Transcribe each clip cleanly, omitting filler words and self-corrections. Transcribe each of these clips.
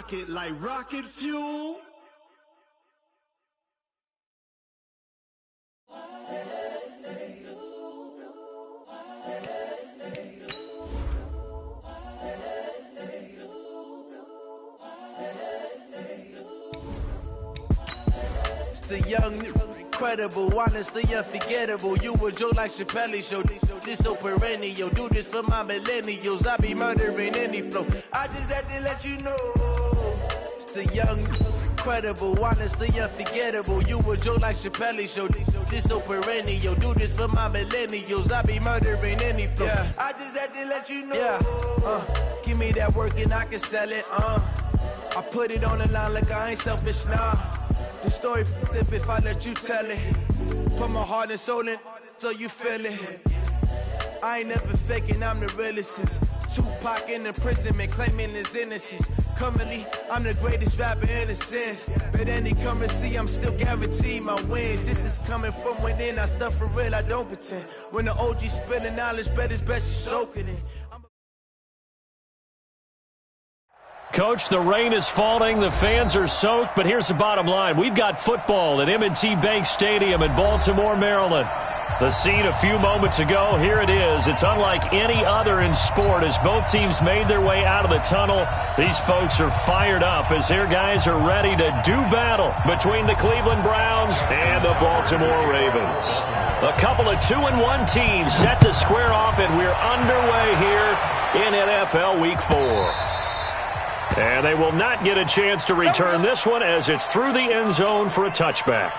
rocket like rocket fuel. It's the young, incredible, honestly unforgettable. You a Joe like Chappelle show. This so perennial. Do this for my millennials. I be murdering any flow. I just had to let you know. It's the young, incredible, honestly unforgettable. You a Joe like Chappelle show. This so perennial. Do this for my millennials. I be murdering any flow. Yeah. I just had to let you know. Yeah. Give me that work and I can sell it. I put it on the line like I ain't selfish, nah. The story flip if I let you tell it. Put my heart and soul in so you feel it. I ain't never faking, I'm the realest since Tupac in imprisonment, claiming his innocence. Currently, I'm the greatest rapper in a sense. But any currency, I'm still guaranteed my wins. This is coming from within, I stuff for real, I don't pretend. When the OG spilling knowledge, bet it's best you soak it in. Coach, the rain is falling, the fans are soaked, but here's the bottom line. We've got football at M&T Bank Stadium in Baltimore, Maryland. The scene a few moments ago, here it is. It's unlike any other in sport as both teams made their way out of the tunnel. These folks are fired up as their guys are ready to do battle between the Cleveland Browns and the Baltimore Ravens. A couple of 2-1 teams set to square off, and we're underway here in NFL Week 4. And they will not get a chance to return this one as it's through the end zone for a touchback.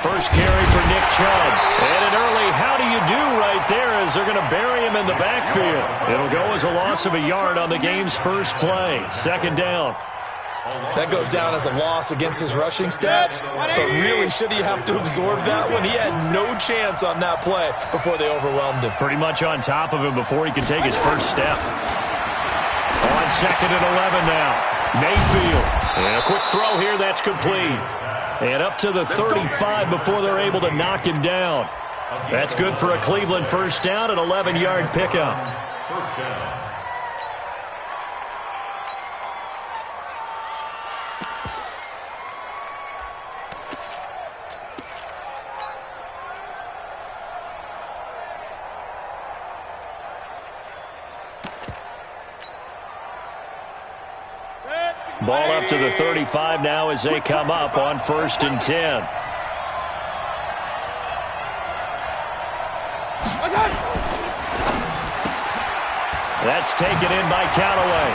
First carry for Nick Chubb. And an early how do you do right there as they're going to bury him in the backfield. It'll go as a loss of a yard on the game's first play. Second down. That goes down as a loss against his rushing stats, but really should he have to absorb that when he had no chance on that play before they overwhelmed him? Pretty much on top of him before he can take his first step. On second and 11 now. Mayfield. And a quick throw here that's complete. And up to the 35 before they're able to knock him down. That's good for a Cleveland first down, an 11-yard pickup. First down. Ball up to the 35 now as they come up on 1st and 10. That's taken in by Callaway.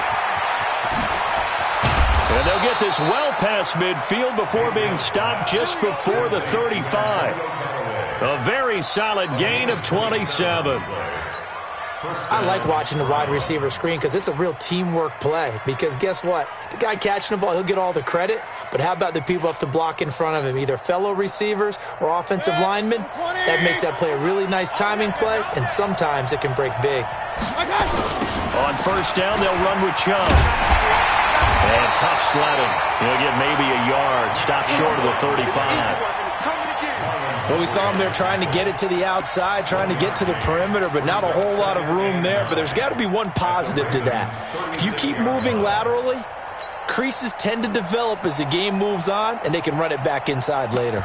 And they'll get this well past midfield before being stopped just before the 35. A very solid gain of 27. I like watching the wide receiver screen because it's a real teamwork play. Because guess what? The guy catching the ball, he'll get all the credit. But how about the people up to block in front of him, either fellow receivers or offensive linemen? That makes that play a really nice timing play, and sometimes it can break big. On first down, they'll run with Chubb. And tough sledding. He'll get maybe a yard, stop short of the 35. Well, we saw him there trying to get it to the outside, trying to get to the perimeter, but not a whole lot of room there. But there's got to be one positive to that. If you keep moving laterally, creases tend to develop as the game moves on, and they can run it back inside later.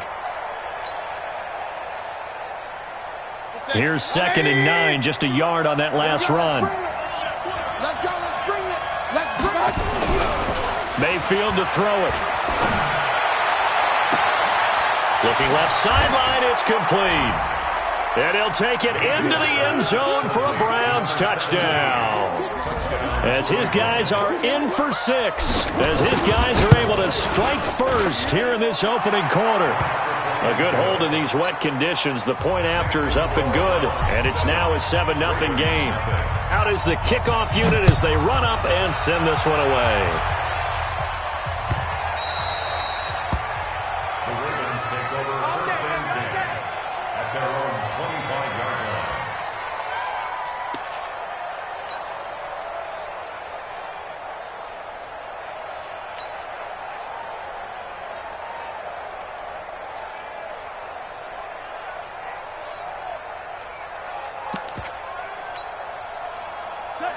Here's 2nd and 9, just a yard on that last run. Let's go, let's bring it. Let's bring it. Mayfield to throw it. Looking left sideline, it's complete. And he'll take it into the end zone for a Browns touchdown. As his guys are in for 6. As his guys are able to strike first here in this opening quarter. A good hold in these wet conditions. The point after is up and good. And it's now a 7-0 game. Out is the kickoff unit as they run up and send this one away. The Ravens take over first and 10 at their own 25-yard line.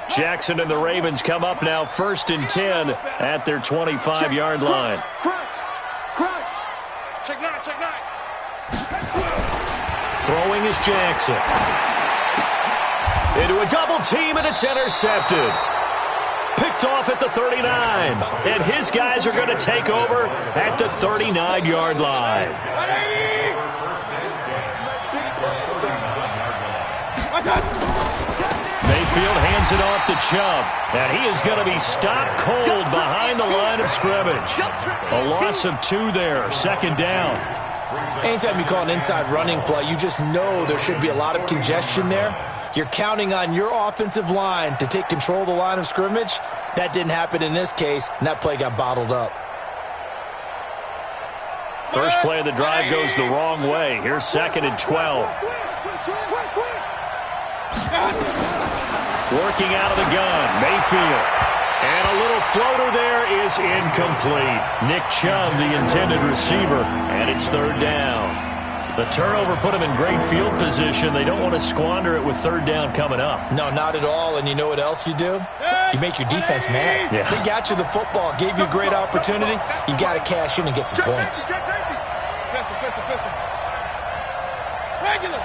Jackson and the Ravens come up now first and 10 at their 25-yard line. Crunch. Check nine. Throwing is Jackson. Into a double team, and it's intercepted. Picked off at the 39. And his guys are going to take over at the 39-yard line. Mayfield hands it off to Chubb, and he is going to be stopped cold behind the line of scrimmage. A loss of 2 there, second down. Anytime you call an inside running play, you just know there should be a lot of congestion there. You're counting on your offensive line to take control of the line of scrimmage. That didn't happen in this case, and that play got bottled up. First play of the drive goes the wrong way. Here's second and 12. Working out of the gun, Mayfield. And a little floater there is incomplete. Nick Chubb, the intended receiver, and it's third down. The turnover put him in great field position. They don't want to squander it with third down coming up. No, not at all. And you know what else you do? You make your defense mad. Yeah. They got you the football, gave you a great opportunity. You got to cash in and get some points. Regular.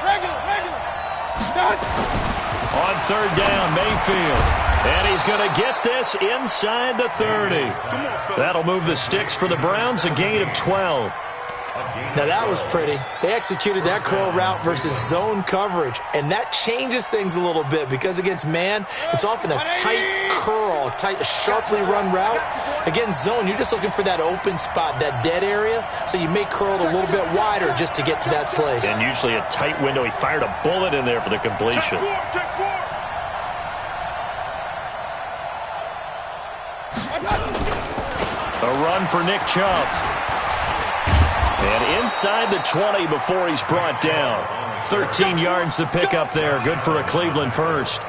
On third down, Mayfield. And he's going to get this inside the 30. That'll move the sticks for the Browns, a gain of 12. Now, that was pretty. They executed that curl route versus zone coverage, and that changes things a little bit because against man, it's often a tight curl, a sharply run route. Against zone, you're just looking for that open spot, that dead area, so you may curl it a little bit wider just to get to that place. And usually a tight window. He fired a bullet in there for the completion. A run for Nick Chubb. And inside the 20 before he's brought down. 13 yards to pick up there. Good for a Cleveland first.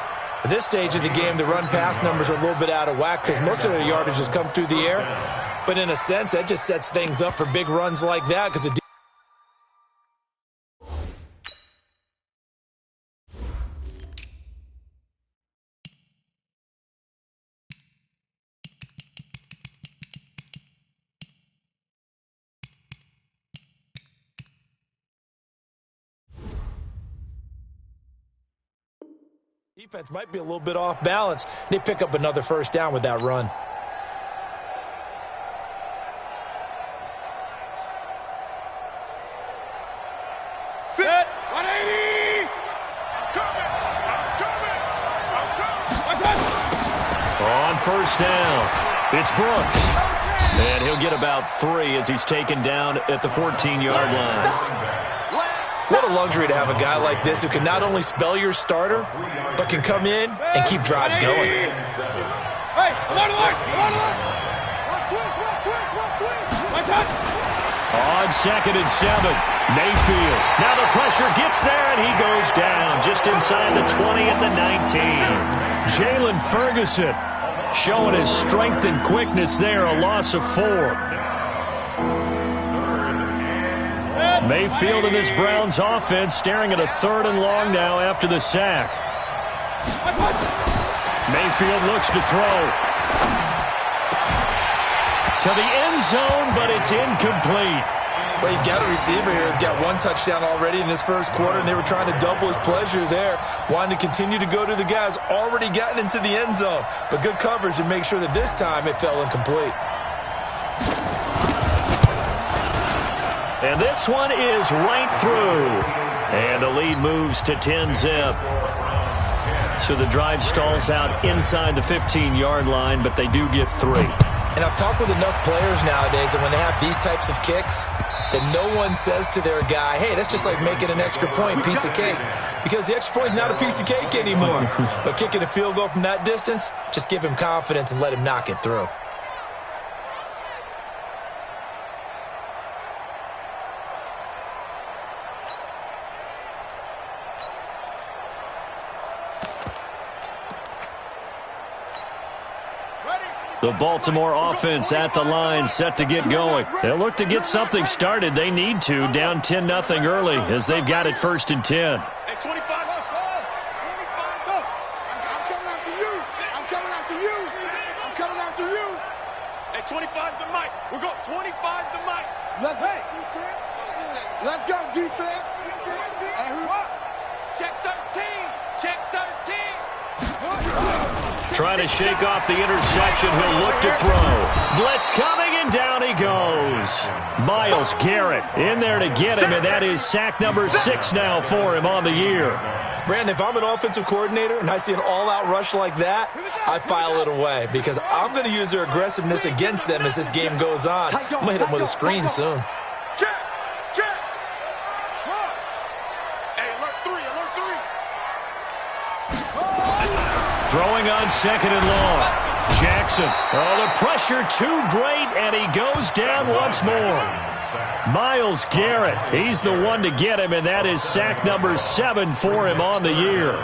At this stage of the game, the run-pass numbers are a little bit out of whack because most of their yardage has come through the air. But in a sense, that just sets things up for big runs like that because the defense might be a little bit off balance. They pick up another first down with that run. Set. 180. On first down, it's Brooks. And he'll get about 3 as he's taken down at the 14-yard line. What a luxury to have a guy like this who can not only spell your starter, but can come in and keep drives going. Hey, I'm on the line. On second and 7, Mayfield. Now the pressure gets there, and he goes down just inside the 20 at the 19. Jalen Ferguson showing his strength and quickness there, a loss of 4. Mayfield in this Browns offense staring at a third and long now after the sack. Mayfield looks to throw. To the end zone, but it's incomplete. Well, you got a receiver here who's got 1 touchdown already in this first quarter, and they were trying to double his pleasure there, wanting to continue to go to the guys already gotten into the end zone. But good coverage to make sure that this time it fell incomplete. And this one is right through. And the lead moves to 10-zip. So the drive stalls out inside the 15-yard line, but they do get 3. And I've talked with enough players nowadays that when they have these types of kicks, that no one says to their guy, hey, that's just like making an extra point, piece of cake. Because the extra point is not a piece of cake anymore. But kicking a field goal from that distance, just give him confidence and let him knock it through. The Baltimore offense at the line, set to get going. They'll look to get something started. They need to, down 10-0 early, as they've got it 1st and 10. Hey, 25, let's go. 25, go. I'm coming after you. I'm coming after you. I'm coming after you. Hey, 25's the mic. We're going 25's the mic. Let's go, defense. Let's go, defense. Hey, who up? Check 13. Check 13. Trying to shake off the interception. He'll look to throw. Blitz coming, and down he goes. Myles Garrett in there to get him, and that is sack number 6 now for him on the year. Brandon, if I'm an offensive coordinator and I see an all-out rush like that, I file it away because I'm going to use their aggressiveness against them as this game goes on. I'm going to hit them with a screen soon. Throwing on 2nd and long. Jackson. Oh, the pressure too great, and he goes down once more. Myles Garrett, he's the one to get him, and that is sack number 7 for him on the year.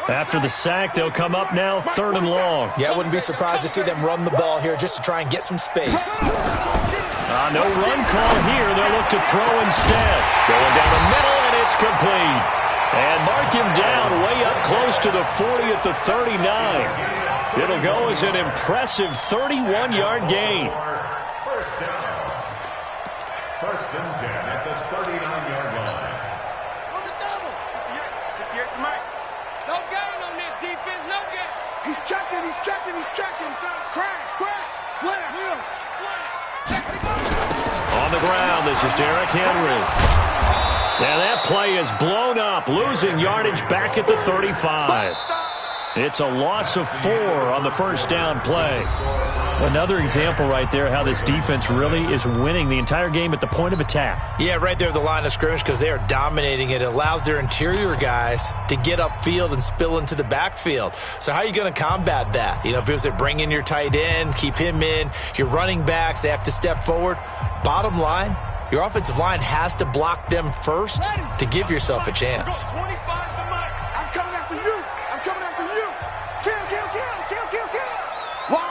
After the sack, they'll come up now 3rd and long. Yeah, I wouldn't be surprised to see them run the ball here just to try and get some space. No run call here. They'll look to throw instead. Going down the middle, and it's complete. And mark him down way up close to the 40 at the 39. It'll go as an impressive 31-yard gain. First down. 1st and 10 at the 39-yard line. Look at double. Here's Mike. No gain on this defense. No gain. He's checking. He's checking. He's checking. Crash. Slam. On the ground, this is Derrick Henry. And that play is blown up, losing yardage back at the 35. It's a loss of 4 on the 1st down play. Another example right there how this defense really is winning the entire game at the point of attack. Yeah, right there at the line of scrimmage because they are dominating it. It allows their interior guys to get upfield and spill into the backfield. So how are you going to combat that? You know, because they bring in your tight end, keep him in. Your running backs, they have to step forward. Bottom line, your offensive line has to block them first to give yourself a chance. 25 the mic. I'm coming after you. I'm coming after you. Kill. Whoa.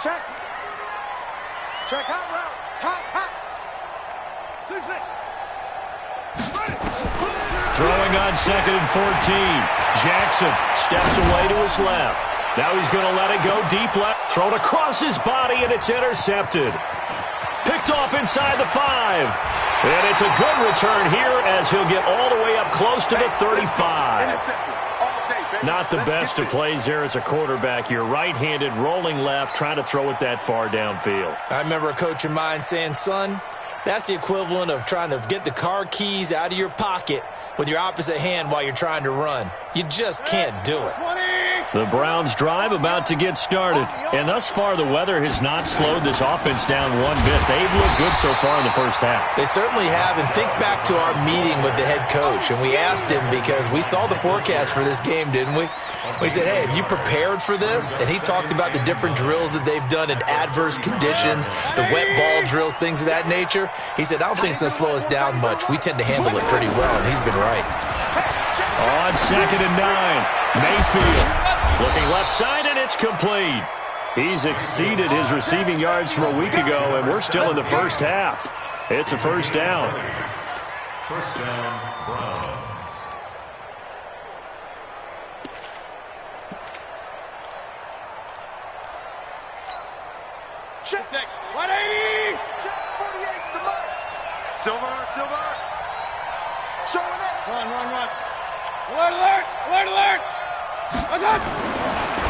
Check. Hot route. Hot. 2-6. Throwing on 2nd and 14. Jackson steps away to his left. Now he's going to let it go deep left. Thrown across his body, and it's intercepted. Picked off inside the 5. And it's a good return here as he'll get all the way up close to the 35. Not the best of plays there as a quarterback. You're right-handed, rolling left, trying to throw it that far downfield. I remember a coach of mine saying, son, that's the equivalent of trying to get the car keys out of your pocket with your opposite hand while you're trying to run. You just can't do it. The Browns drive about to get started. And thus far, the weather has not slowed this offense down one bit. They've looked good so far in the 1st half. They certainly have. And think back to our meeting with the head coach. And we asked him because we saw the forecast for this game, didn't we? We said, hey, have you prepared for this? And he talked about the different drills that they've done in adverse conditions, the wet ball drills, things of that nature. He said, I don't think it's going to slow us down much. We tend to handle it pretty well, and he's been right. On 2nd and 9, Mayfield. Looking left side, and it's complete. He's exceeded his receiving yards from a week ago, and we're still in the 1st half. It's a 1st down. 1st down, Browns. Check. 180. Check 48 to the mark. Silver. Showing up. Run. Alert.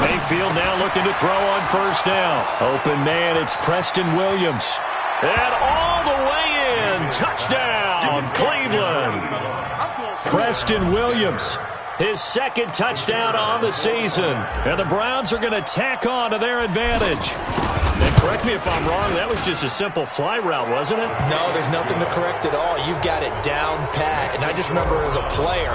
Mayfield now looking to throw on 1st down. Open man, it's Preston Williams. And all the way in. Touchdown, Cleveland. Preston Williams. his second touchdown on the season. And the Browns are going to tack on to their advantage. And correct me if I'm wrong, that was just a simple fly route, wasn't it? No, there's nothing to correct at all. You've got it down pat. And I just remember as a player,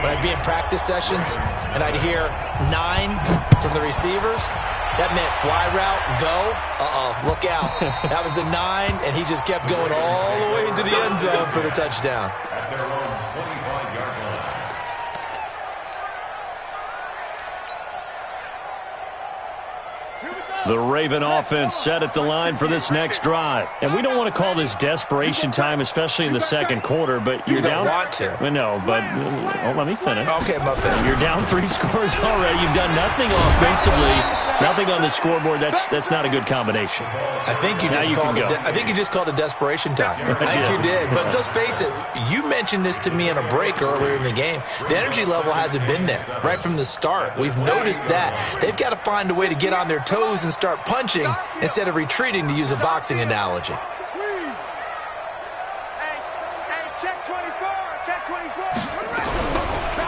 when I'd be in practice sessions, and I'd hear 9 from the receivers, that meant fly route, go, look out. That was the 9, and he just kept going all the way into the end zone for the touchdown. At their own 25-yard line. The Raven offense set at the line for this next drive. And we don't want to call this desperation time, especially in the second quarter, but you're down. You don't want to. No, but let me finish. Okay, my bad. You're down 3 scores already. You've done nothing offensively, nothing on the scoreboard. That's not a good combination. I think you just called it desperation time. I think you did. But let's face it, you mentioned this to me in a break earlier in the game. The energy level hasn't been there right from the start. We've noticed that. They've got to find a way to get on their toes and start punching instead of retreating, to use a boxing analogy.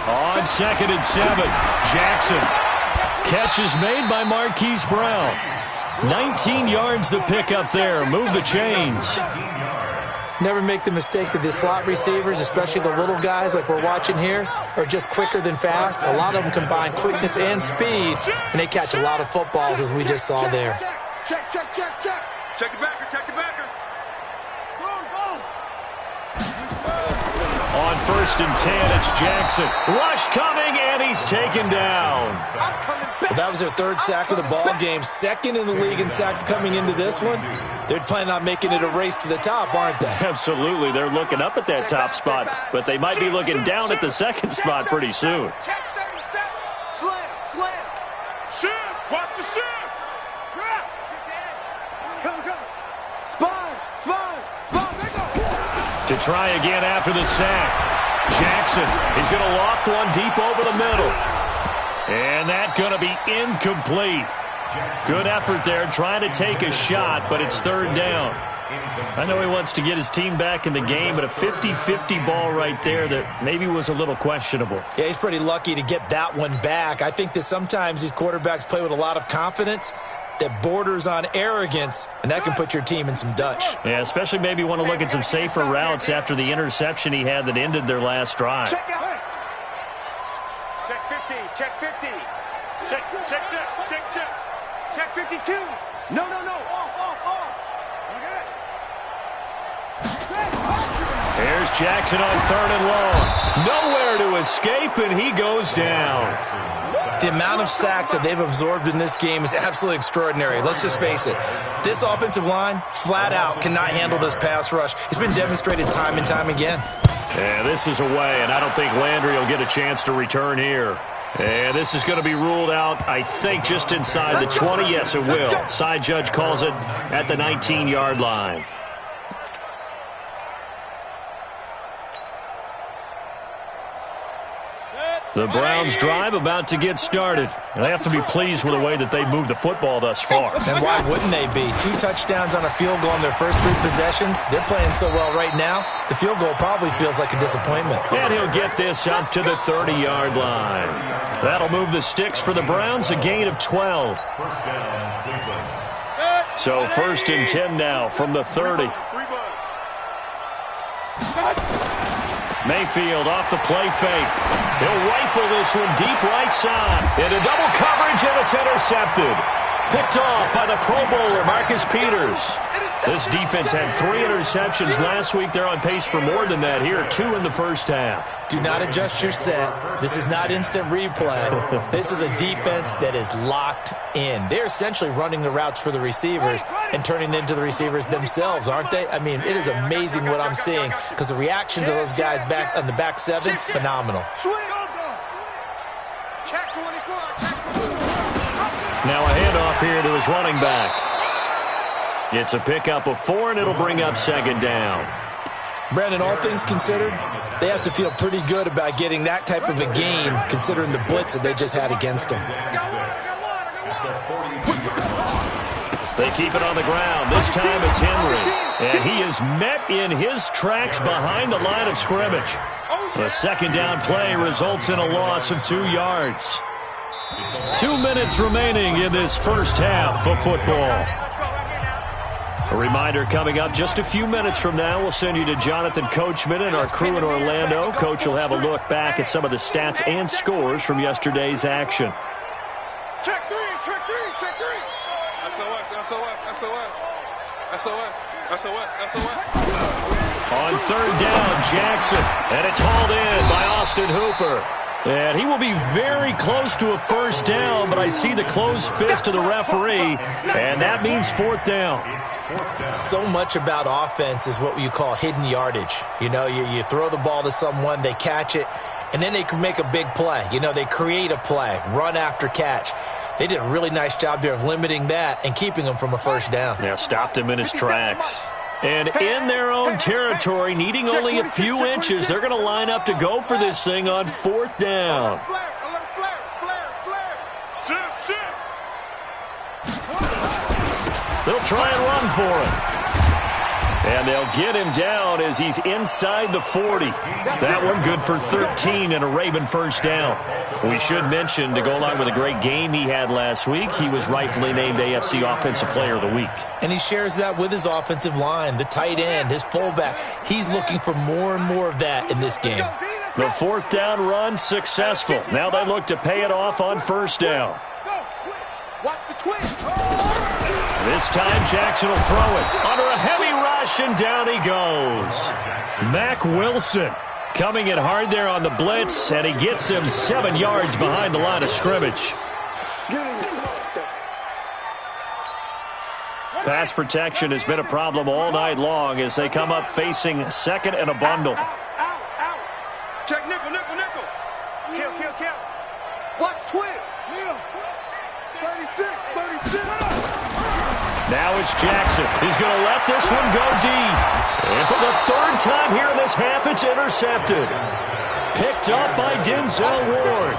On 2nd and 7, Jackson. Catch is made by Marquise Brown. 19 yards the pick up there. Move the chains. Never make the mistake that the slot receivers, especially the little guys like we're watching here, are just quicker than fast. A lot of them combine quickness and speed, and they catch a lot of footballs, as we just saw there. Check. Check the backer. Go. On 1st and 10, it's Jackson. Rush coming, and he's taken down. Well, that was their 3rd sack of the ball game. 2nd in the league in sacks coming into this one. They're planning on making it a race to the top, aren't they? Absolutely. They're looking up at that top spot, but they might be looking down at the 2nd spot pretty soon. Check 37. Slam. Shift. Watch the shift. Grab. Come. Sponge. To try again after the sack. Jackson is going to loft one deep over the middle. And that's going to be incomplete. Good effort there, trying to take a shot, but it's 3rd down. I know he wants to get his team back in the game, but a 50-50 ball right there that maybe was a little questionable. Yeah, he's pretty lucky to get that one back. I think that sometimes these quarterbacks play with a lot of confidence that borders on arrogance, and that can put your team in some Dutch. Yeah, especially maybe want to look at some safer routes after the interception he had that ended their last drive. Check 50. Check 52. No. There's Jackson on 3rd and long. Nowhere to escape, and he goes down. The amount of sacks that they've absorbed in this game is absolutely extraordinary. Let's just face it. This offensive line, flat out, cannot handle this pass rush. It's been demonstrated time and time again. Yeah, this is away, and I don't think Landry will get a chance to return here. And this is going to be ruled out, I think, just inside the 20. Yes, it will. Side judge calls it at the 19-yard line. The Browns drive about to get started. They have to be pleased with the way that they moved the football thus far. And why wouldn't they be? 2 touchdowns on a field goal in their first 3 possessions. They're playing so well right now, the field goal probably feels like a disappointment. And he'll get this up to the 30-yard line. That'll move the sticks for the Browns, a gain of 12. So 1st and 10 now from the 30. Mayfield off the play fake. He'll rifle this one deep right side. Into double coverage, and it's intercepted. Picked off by the Pro Bowler, Marcus Peters. This defense had 3 interceptions last week. They're on pace for more than that here. 2 in the first half. Do not adjust your set. This is not instant replay. This is a defense that is locked in. They're essentially running the routes for the receivers and turning into the receivers themselves, aren't they? I mean, it is amazing what I'm seeing because the reactions of those guys back on the back 7, phenomenal. Now a handoff here to his running back. It's a pickup of 4, and it'll bring up 2nd down. Brandon, all things considered, they have to feel pretty good about getting that type of a gain, considering the blitz that they just had against them. They keep it on the ground. This time it's Henry. And he is met in his tracks behind the line of scrimmage. The second down play results in a loss of 2 yards. 2 minutes remaining in this first half of football. A reminder coming up just a few minutes from now. We'll send you to Jonathan Coachman and our crew in Orlando. Coach will have a look back at some of the stats and scores from yesterday's action. Check three, check three, check three. SOS, SOS, SOS. SOS, SOS, SOS. On third down, Jackson. And it's hauled in by Austin Hooper. And he will be very close to a first down, but I see the closed fist of the referee, and that means fourth down. So much about offense is what you call hidden yardage. You know, you throw the ball to someone, they catch it, and then they can make a big play. You know, they create a play, run after catch. They did a really nice job there of limiting that and keeping him from a first down. Yeah, stopped him in his tracks. And in their own territory, needing only a few inches, they're going to line up to go for this thing on fourth down. They'll try and run for it. And they'll get him down as he's inside the 40. That one good for 13 and a Raven first down. We should mention, to go along with a great game he had last week, he was rightfully named AFC Offensive Player of the Week. And he shares that with his offensive line, the tight end, his fullback. He's looking for more and more of that in this game. The fourth down run successful. Now they look to pay it off on first down. Watch the twin. This time Jackson will throw it under a heavy rush, and down he goes. Mack Wilson coming in hard there on the blitz, and he gets him 7 yards behind the line of scrimmage. Pass protection has been a problem all night long as they come up facing second and a bundle. Out. Check nickel, nickel, nickel. Kill. Watch twist. 36. Now it's Jackson. He's going to let this one go deep. And for the third time here in this half, it's intercepted. Picked up by Denzel Ward.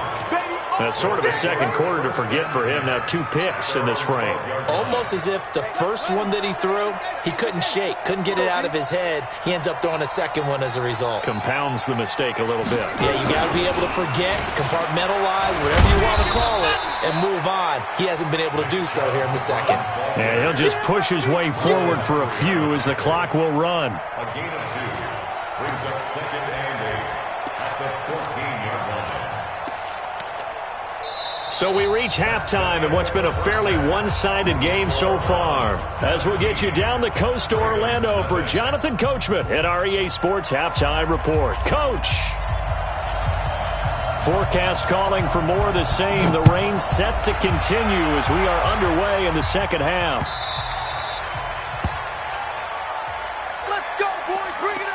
That's sort of a second quarter to forget for him. Now 2 picks in this frame. Almost as if the first one that he threw, he couldn't shake, couldn't get it out of his head. He ends up throwing a second one as a result. Compounds the mistake a little bit. Yeah, you got to be able to forget, compartmentalize, whatever you want to call it, and move on. He hasn't been able to do so here in the second. Yeah, he'll just push his way forward for a few as the clock will run. A gain of 2 brings up second and 8 at the 14-yard line. So we reach halftime in what's been a fairly one-sided game so far. As we'll get you down the coast to Orlando for Jonathan Coachman at our EA Sports Halftime Report. Coach! Forecast calling for more of the same. The rain set to continue as we are underway in the second half. Let's go, boys. Bring it up.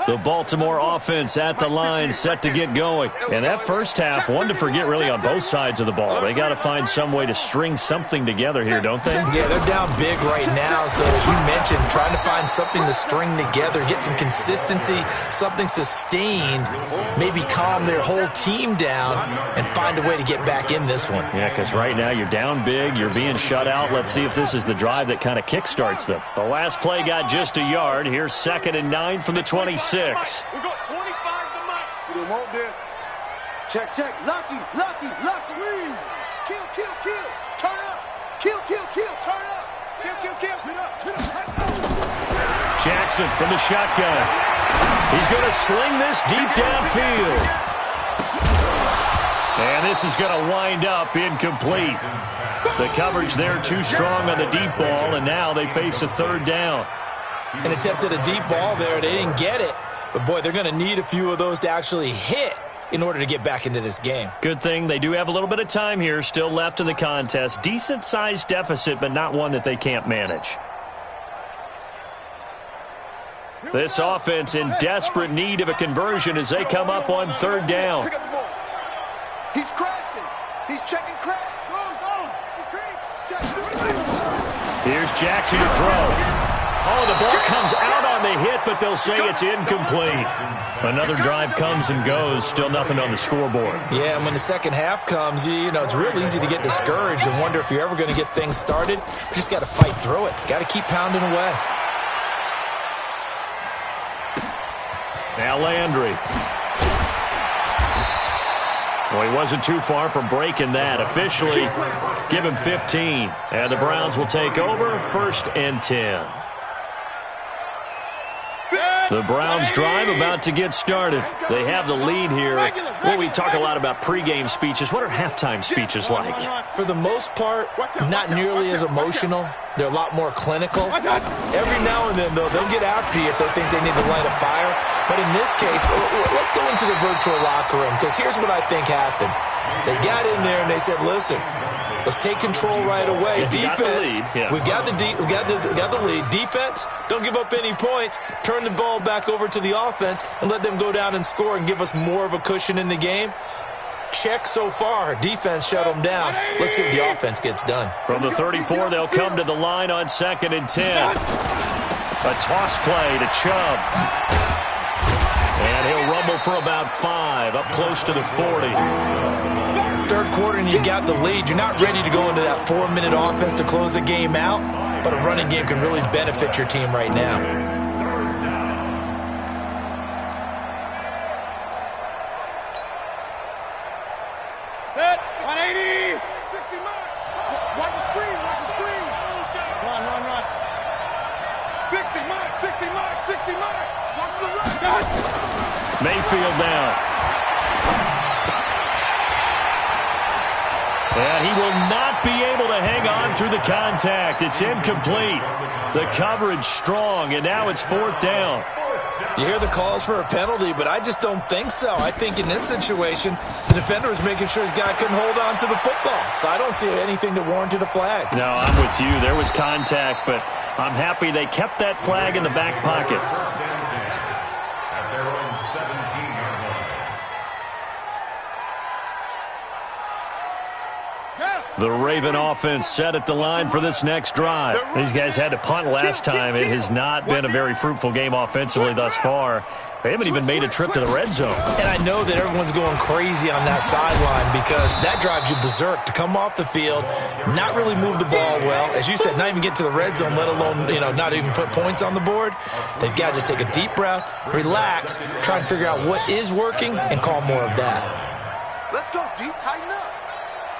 The Baltimore offense at the line, set to get going. And that first half, one to forget really on both sides of the ball. They got to find some way to string something together here, don't they? Yeah, they're down big right now. So as you mentioned, trying to find something to string together, get some consistency, something sustained, maybe calm their whole team down and find a way to get back in this one. Yeah, because right now you're down big, you're being shut out. Let's see if this is the drive that kind of kickstarts them. The last play got just a yard. Here's 2nd and 9 from the 26. We got 25 to Mike. We don't want this. Check. Lucky. Please. Kill. Turn up. Kill. Turn up. Kill. Turn up. Jackson from the shotgun. He's going to sling this deep downfield. And this is going to wind up incomplete. The coverage there too strong on the deep ball, and now they face a third down. An attempt at a deep ball there. They didn't get it. But, boy, they're going to need a few of those to actually hit in order to get back into this game. Good thing they do have a little bit of time here still left in the contest. Decent-sized deficit, but not one that they can't manage. This offense in desperate need of a conversion as they come up on third down. Pick up the ball. He's crashing. He's checking crash. Go. Here's Jackson to throw. Oh, the ball comes out on the hit, but they'll say it's incomplete. Another drive comes and goes, still nothing on the scoreboard. Yeah, and when the second half comes, you know, it's real easy to get discouraged and wonder if you're ever going to get things started. You just got to fight through it. Got to keep pounding away. Now Landry. Well, he wasn't too far from breaking that. Officially, give him 15. And the Browns will take over, 1st and 10. The Browns drive about to get started. They have the lead here. Well, we talk a lot about pregame speeches. What are halftime speeches like? For the most part, not nearly as emotional. They're a lot more clinical. Every now and then, though, they'll get after you if they think they need to light a fire. But in this case, let's go into the virtual locker room, because here's what I think happened. They got in there and they said, listen, let's take control right away. Defense, we got the lead. Defense, don't give up any points. Turn the ball back over to the offense and let them go down and score and give us more of a cushion in the game. Check so far. Defense shut them down. Let's see what the offense gets done. From the 34, they'll come to the line on 2nd and 10. A toss play to Chubb. And he'll rumble for about 5, up close to the 40. Third quarter and you got the lead. You're not ready to go into that 4-minute offense to close the game out, but a running game can really benefit your team right now. Set, 180. 60 mark. Watch the screen, watch the screen. Run. 60 mark, 60 mark, 60 mark. Watch the run. Mayfield down. And he will not be able to hang on through the contact. It's incomplete. The coverage strong, and now it's 4th down. You hear the calls for a penalty, but I just don't think so. I think in this situation, the defender was making sure his guy couldn't hold on to the football. So I don't see anything to warrant a flag. No, I'm with you. There was contact, but I'm happy they kept that flag in the back pocket. At their own 17-yard line. The Raven offense set at the line for this next drive. These guys had to punt last time. It has not been a very fruitful game offensively thus far. They haven't even made a trip to the red zone. And I know that everyone's going crazy on that sideline because that drives you berserk to come off the field, not really move the ball well. As you said, not even get to the red zone, let alone, not even put points on the board. They've got to just take a deep breath, relax, try and figure out what is working, and call more of that. Let's go, D. Tighten up.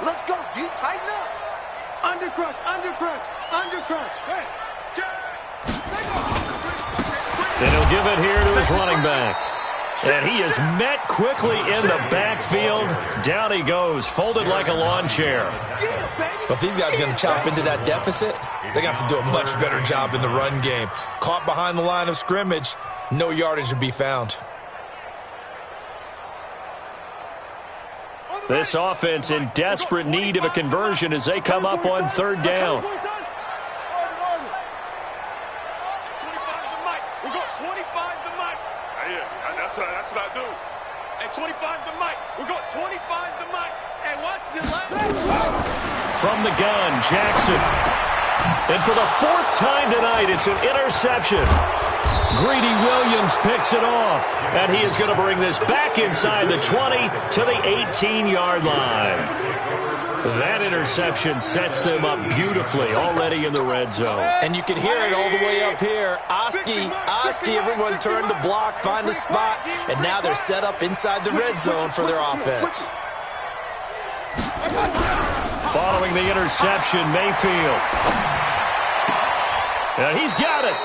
Let's go, D. Tighten up. Undercrush. Hey, And he'll give it here to his running back. And he is met quickly in the backfield. Down he goes, folded like a lawn chair. But if these guys are going to chop into that deficit, they're going to have to do a much better job in the run game. Caught behind the line of scrimmage, no yardage to be found. This offense in desperate need of a conversion as they come up on 3rd down. 25 to Mike. We go 25 to Mike. Yeah, that's what I do. And 25 to Mike. We go 25 to Mike. And watch the left. From the gun, Jackson. And for the 4th time tonight, it's an interception. Greedy Williams picks it off, and he is going to bring this back inside the 20 to the 18-yard line. That interception sets them up beautifully already in the red zone. And you can hear it all the way up here. Oski, everyone turned to block, find a spot, and now they're set up inside the red zone for their offense. Following the interception, Mayfield. And he's got it.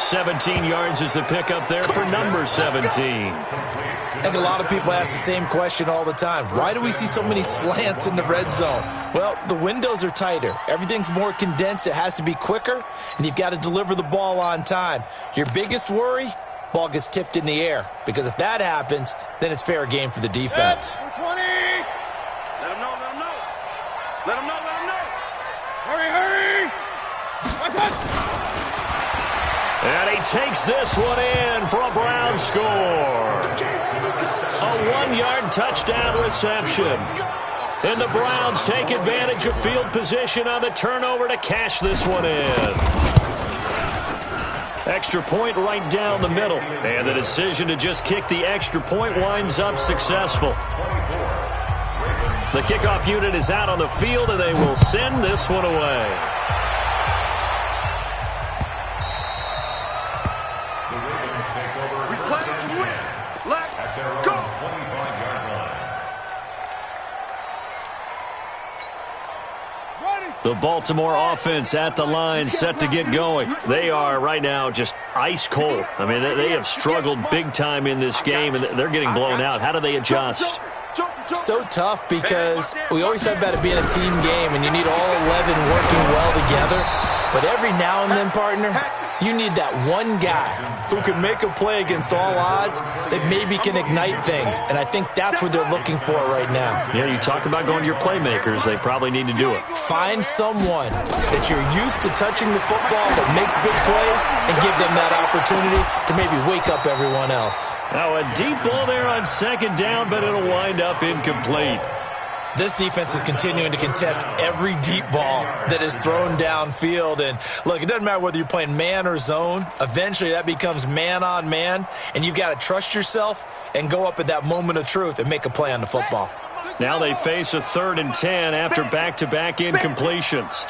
17 yards is the pickup there for number 17. I think a lot of people ask the same question all the time. Why do we see so many slants in the red zone? Well, the windows are tighter. Everything's more condensed. It has to be quicker, and you've got to deliver the ball on time. Your biggest worry? Ball gets tipped in the air. Because if that happens, then it's fair game for the defense. 20. Let him know. Hurry. What's up? And he takes this one in for a Brown score. A 1-yard touchdown reception. And the Browns take advantage of field position on the turnover to cash this one in. Extra point right down the middle. And the decision to just kick the extra point winds up successful. The kickoff unit is out on the field, and they will send this one away. The Ravens take over. We play to win. Let's go. 25-yard line. The Baltimore offense at the line, set to get going. They are right now just ice cold. I mean, they have struggled big time in this game, and they're getting blown out. How do they adjust? So tough because we always talk about it being a team game, and you need all 11 working well together. But every now and then, partner, you need that one guy who can make a play against all odds that maybe can ignite things. And I think that's what they're looking for right now. Yeah, you talk about going to your playmakers. They probably need to do it. Find someone that you're used to touching the football that makes big plays and give them that opportunity to maybe wake up everyone else. Now, a deep ball there on second down, but it'll wind up incomplete. This defense is continuing to contest every deep ball that is thrown downfield. And, look, it doesn't matter whether you're playing man or zone. Eventually, that becomes man-on-man, and you've got to trust yourself and go up at that moment of truth and make a play on the football. Now they face a 3rd and 10 after back-to-back incompletions.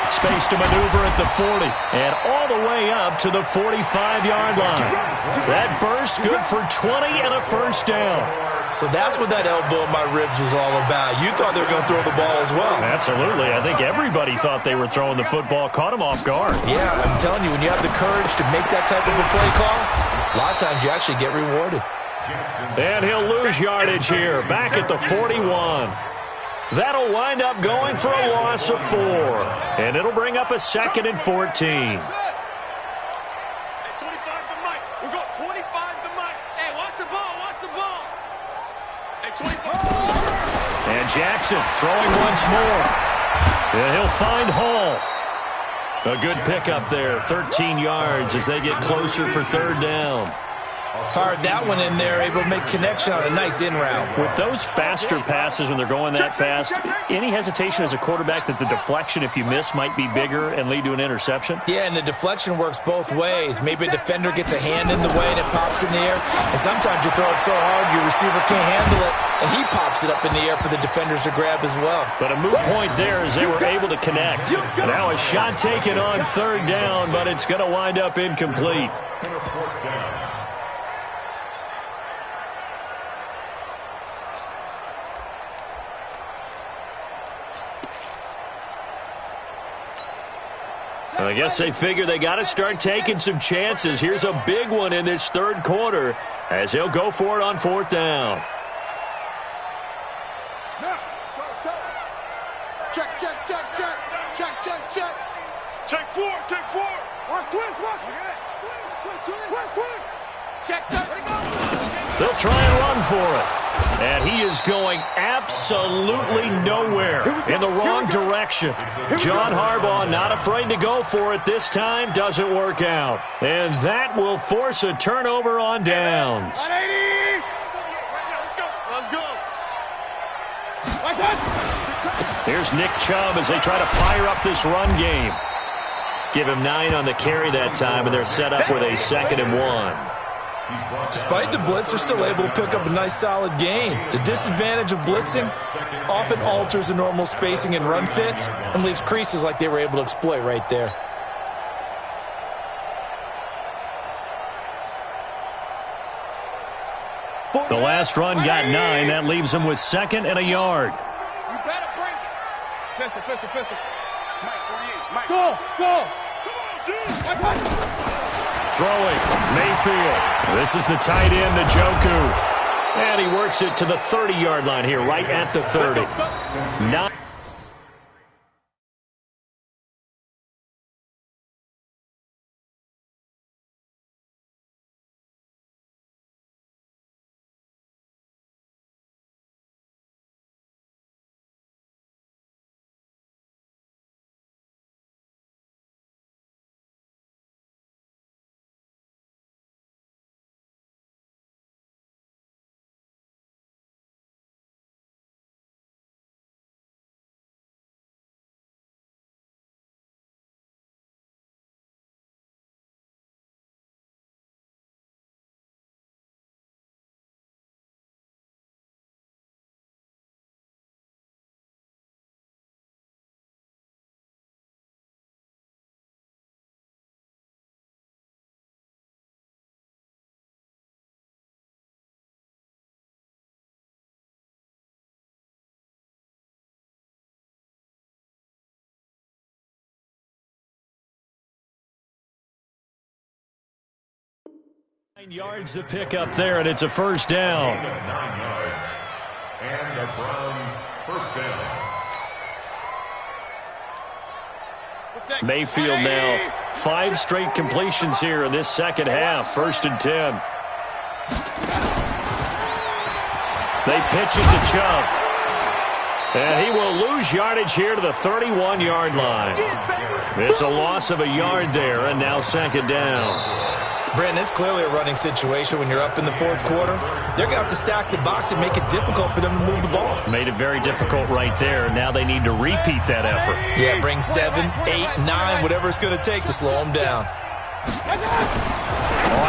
Space to maneuver at the 40 and all the way up to the 45-yard line. That burst good for 20 and a first down. So that's what that elbow in my ribs was all about. You thought they were going to throw the ball as well. Absolutely. I think everybody thought they were throwing the football, caught them off guard. Yeah, I'm telling you, when you have the courage to make that type of a play call, a lot of times you actually get rewarded. And he'll lose yardage here, back at the 41. That'll wind up going for a loss of 4. And it'll bring up a 2nd and 14. Hey, 25 to Mike. We got 25 to Mike. Hey, watch the ball. Watch the ball. Hey, 25. And Jackson throwing once more. And he'll find Hall. A good pickup there, 13 yards as they get closer for 3rd down. Fired that one in there, able to make connection on a nice in route. With those faster passes when they're going that fast, any hesitation as a quarterback that the deflection, if you miss, might be bigger and lead to an interception? Yeah, and the deflection works both ways. Maybe a defender gets a hand in the way and it pops in the air. And sometimes you throw it so hard your receiver can't handle it, and he pops it up in the air for the defenders to grab as well. But a moot point there as they were able to connect. Now a shot taken on 3rd down, but it's going to wind up incomplete. I guess they figure they got to start taking some chances. Here's a big one in this 3rd quarter as he'll go for it on 4th down. Check. Check 4. Watch twist. Twist. Check. They'll try and run for it. And he is going absolutely nowhere in the wrong direction. John Harbaugh not afraid to go for it this time. Doesn't work out. And that will force a turnover on downs. Let's go. Here's Nick Chubb as they try to fire up this run game. Give him 9 on the carry that time, and they're set up with a 2nd and 1. Despite the blitz, they're still able to pick up a nice, solid gain. The disadvantage of blitzing often alters the normal spacing and run fits and leaves creases like they were able to exploit right there. The last run got 9. That leaves them with 2nd and a yard. You better bring it. Pistol. Mike, 48. Mike. Go. Come on, dude. Throwing, Mayfield. This is the tight end, Njoku. And he works it to the 30-yard line here, right at the 30. 9 9 yards to pick up there, and it's a first down. 9 yards. And the Browns first down. Mayfield now 5 straight completions here in this second half. 1st and 10. They pitch it to Chubb. And he will lose yardage here to the 31-yard line. It's a loss of a yard there, and now 2nd down. Brandon, it's clearly a running situation when you're up in the 4th quarter. They're going to have to stack the box and make it difficult for them to move the ball. Made it very difficult right there. Now they need to repeat that effort. Yeah, bring 7, 8, 9, whatever it's going to take to slow them down.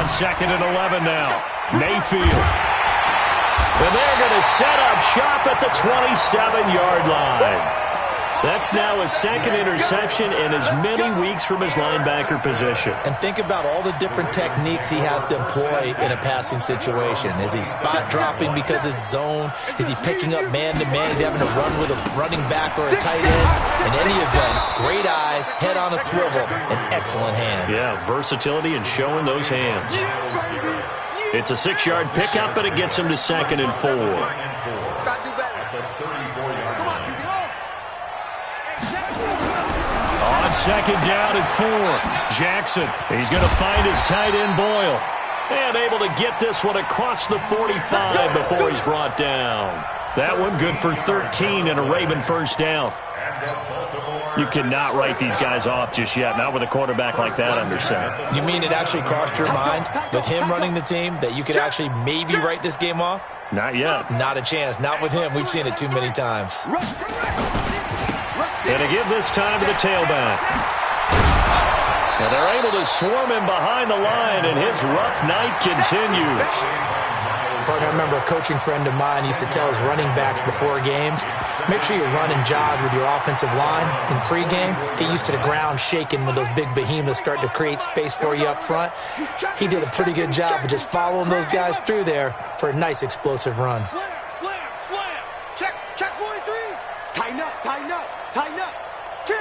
On 2nd and 11 now. Mayfield. And they're going to set up shop at the 27-yard line. That's now his 2nd interception in as many weeks from his linebacker position. And think about all the different techniques he has to employ in a passing situation. Is he spot dropping because it's zone? Is he picking up man-to-man? Is he having to run with a running back or a tight end? In any event, great eyes, head on a swivel, and excellent hands. Yeah, versatility and showing those hands. It's a 6-yard pickup, and it gets him to 2nd and 4. On 2nd down and 4. Jackson, he's going to find his tight end Boyle. And able to get this one across the 45 before he's brought down. That one good for 13 and a Raven first down. You cannot write these guys off just yet, not with a quarterback like that under center. You mean it actually crossed your mind with him running the team that you could actually maybe write this game off? Not yet. Not a chance. Not with him. We've seen it too many times. And to give this time to the tailback. And they're able to swarm him behind the line, and his rough night continues. Partner, I remember a coaching friend of mine used to tell his running backs before games, make sure you run and jog with your offensive line in pregame. Get used to the ground shaking when those big behemoths start to create space for you up front. He did a pretty good job of just following those guys through there for a nice explosive run. Slam. Check 43. Tighten up. Kill.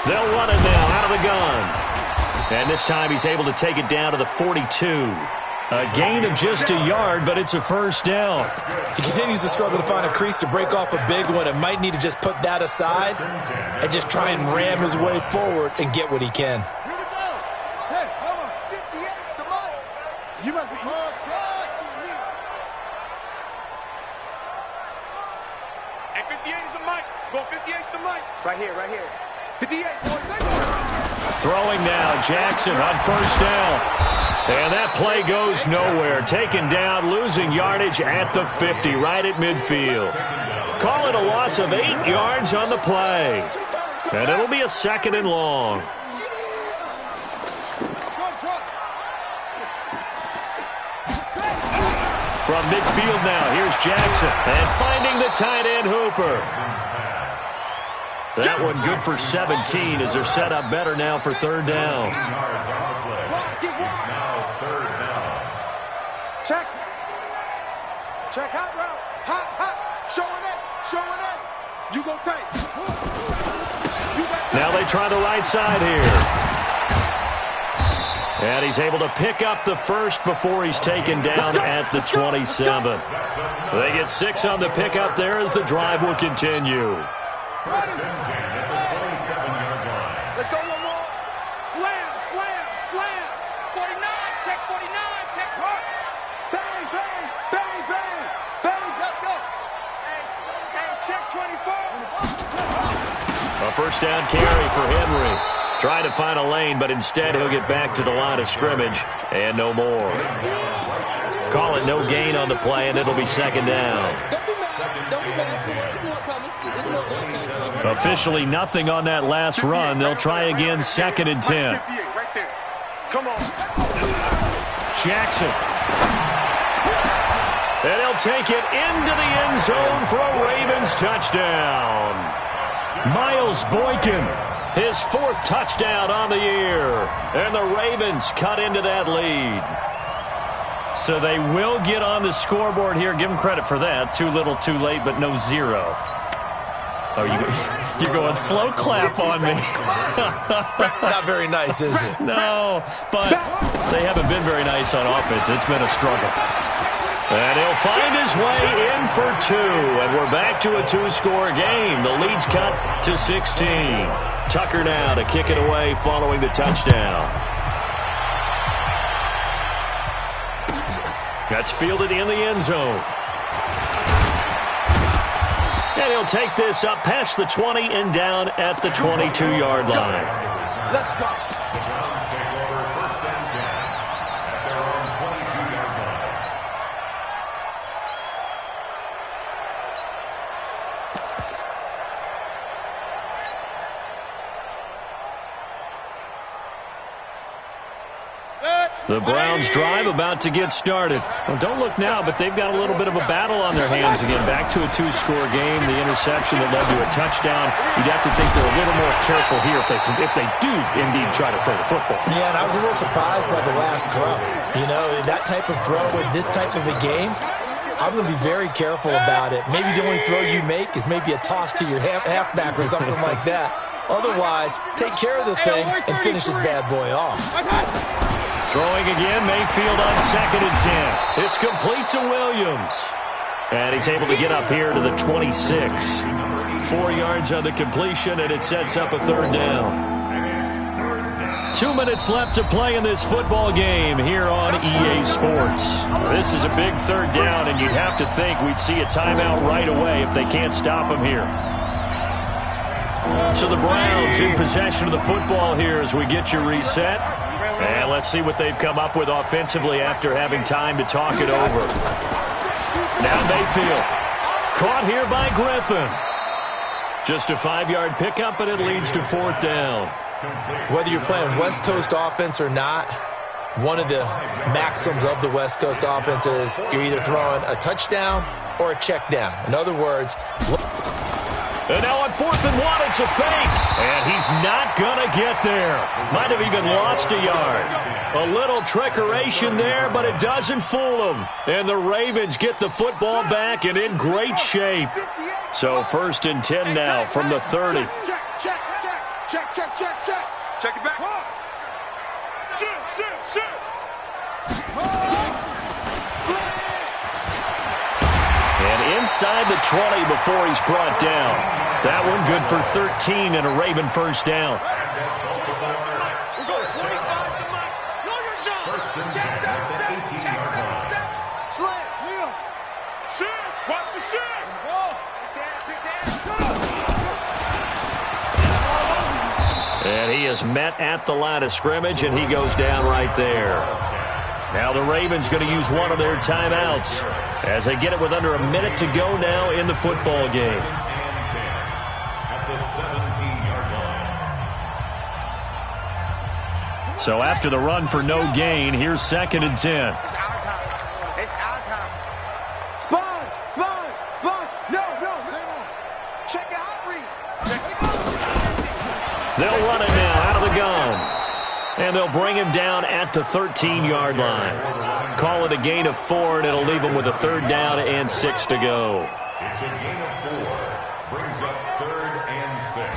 They'll run it now out of the gun. And this time he's able to take it down to the 42. A gain of just a yard, but it's a first down. He continues to struggle to find a crease to break off a big one and might need to just put that aside and just try and ram his way forward and get what he can. Here we go. Hey, hold on. 58 the mic. You must be hard trying. Hey, 58 is the mic. Go 58 is the mic. Right here. 58, boys. Throwing now, Jackson on first down. And that play goes nowhere. Taken down, losing yardage at the 50, right at midfield. Call it a loss of 8 yards on the play. And it'll be a 2nd and long. From midfield now, here's Jackson. And finding the tight end Hooper. That one good for 17 as they're set up better now for 3rd down. It's now 3rd down. Check hot route. Hot. Showing it. You go tight. Now they try the right side here. And he's able to pick up the first before he's taken down at the 27. They get 6 on the pickup there as the drive will continue. First and 10 at the 27-yard line. Let's go one more. Slam. 49, check 49, check. Bang. Let's go. Hey, check 24. A first down carry for Henry. Trying to find a lane, but instead he'll get back to the line of scrimmage and no more. Call it no gain on the play, and it'll be 2nd down. Officially nothing on that last run. They'll try again, 2nd and 10. Right there. Come on. Jackson. And he'll take it into the end zone for a Ravens touchdown. Miles Boykin, his 4th touchdown on the year. And the Ravens cut into that lead. So they will get on the scoreboard here. Give them credit for that. Too little, too late, but no 0. Oh, you You're going slow clap on me. Not very nice, is it? No, but they haven't been very nice on offense. It's been a struggle. And he'll find his way in for 2. And we're back to a 2-score game. The lead's cut to 16. Tucker now to kick it away following the touchdown. That's fielded in the end zone. And he'll take this up past the 20 and down at the 22-yard line. Let's go. The Browns take over 1st and 10 at their own 22-yard line. The Browns drive about to get started. Well, don't look now, but they've got a little bit of a battle on their hands again. Back to a 2-score game. The interception that led to a touchdown. You'd have to think they're a little more careful here if they do indeed try to throw the football. Yeah, and I was a little surprised by the last throw. You know, that type of throw with this type of a game, I'm going to be very careful about it. Maybe the only throw you make is maybe a toss to your halfback or something like that. Otherwise, take care of the thing and finish this bad boy off. Throwing again, Mayfield on 2nd and 10. It's complete to Williams. And he's able to get up here to the 26. 4 yards on the completion, and it sets up a 3rd down. 2 minutes left to play in this football game here on EA Sports. This is a big 3rd down, and you'd have to think we'd see a timeout right away if they can't stop him here. So the Browns in possession of the football here as we get you reset. And let's see what they've come up with offensively after having time to talk it over. Now Mayfield. Caught here by Griffin. Just a 5-yard pickup, and it leads to 4th down. Whether you're playing West Coast offense or not, one of the maxims of the West Coast offense is you're either throwing a touchdown or a check down. In other words, and now on 4th and 1, it's a fake. And he's not going to get there. Might have even lost a yard. A little trickeration there, but it doesn't fool them. And the Ravens get the football back and in great shape. So 1st and 10 now from the 30. Check it back. Shoot. And inside the 20 before he's brought down. That one good for 13 and a Raven 1st down. We're going 25 to Mike. Know your job. 1st and 10 at the 18-yard line. Slant. Shoot. Watch the shoot. And he is met at the line of scrimmage, and he goes down right there. Now the Ravens going to use one of their timeouts as they get it with under a minute to go now in the football game. At the 17-yard line. So after the run for no gain, here's 2nd and 10. It's our time. Sponge. No. Check the hot read. They'll run it now out of the gun. And they'll bring him down at the 13-yard line. Call it a gain of 4, and it'll leave him with a 3rd down and 6 to go. It's a gain of 4. Brings up 3rd and 6.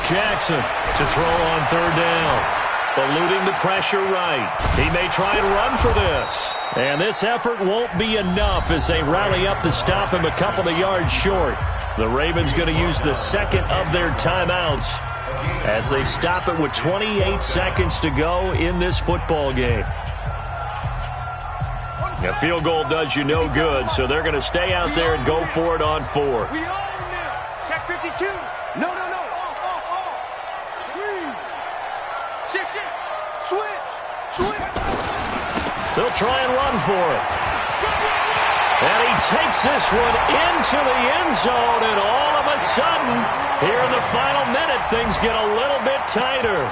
Jackson to throw on 3rd down. Eluding the pressure right. He may try and run for this. And this effort won't be enough as they rally up to stop him a couple of yards short. The Ravens going to use the 2nd of their timeouts as they stop it with 28 seconds to go in this football game. A field goal does you no good, so they're going to stay out there and go for it on 4th. We own now. Check 52. No. Shit. Switch. They'll try and run for it. And he takes this one into the end zone, and all of a sudden, here in the final minute, things get a little bit tighter.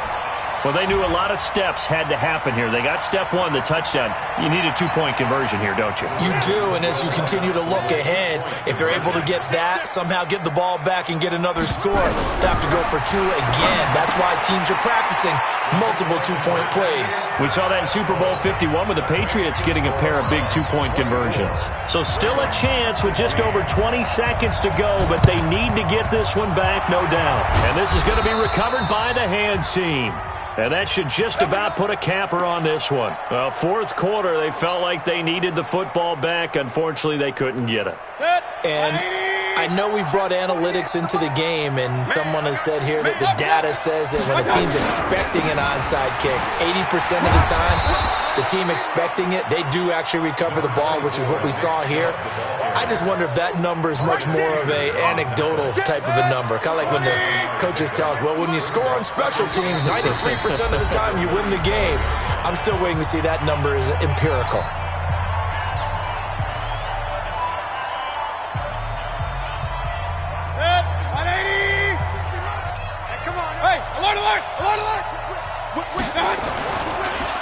Well, they knew a lot of steps had to happen here. They got step one, the touchdown. You need a two-point conversion here, don't you? You do, and as you continue to look ahead, if you're able to get that, somehow get the ball back and get another score, they have to go for two again. That's why teams are practicing multiple two-point plays. We saw that in Super Bowl 51 with the Patriots getting a pair of big two-point conversions. So still a chance with just over 20 seconds to go, but they need to get this one back, no doubt. And this is going to be recovered by the hands team. And that should just about put a capper on this one. Well, fourth quarter, they felt like they needed the football back. Unfortunately, they couldn't get it. And I know we brought analytics into the game, and someone has said here that the data says that when a team's expecting an onside kick, 80% of the time, the team expecting it, they do actually recover the ball, which is what we saw here. I just wonder if that number is much more of a anecdotal type of a number. Kind of like when the coaches tell us, well, when you score on special teams, 93% of the time you win the game. I'm still waiting to see that number is empirical.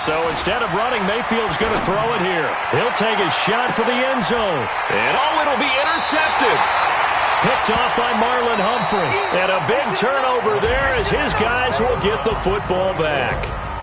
So instead of running, Mayfield's going to throw it here. He'll take a shot for the end zone. And it'll be intercepted. Picked off by Marlon Humphrey. And a big turnover there as his guys will get the football back.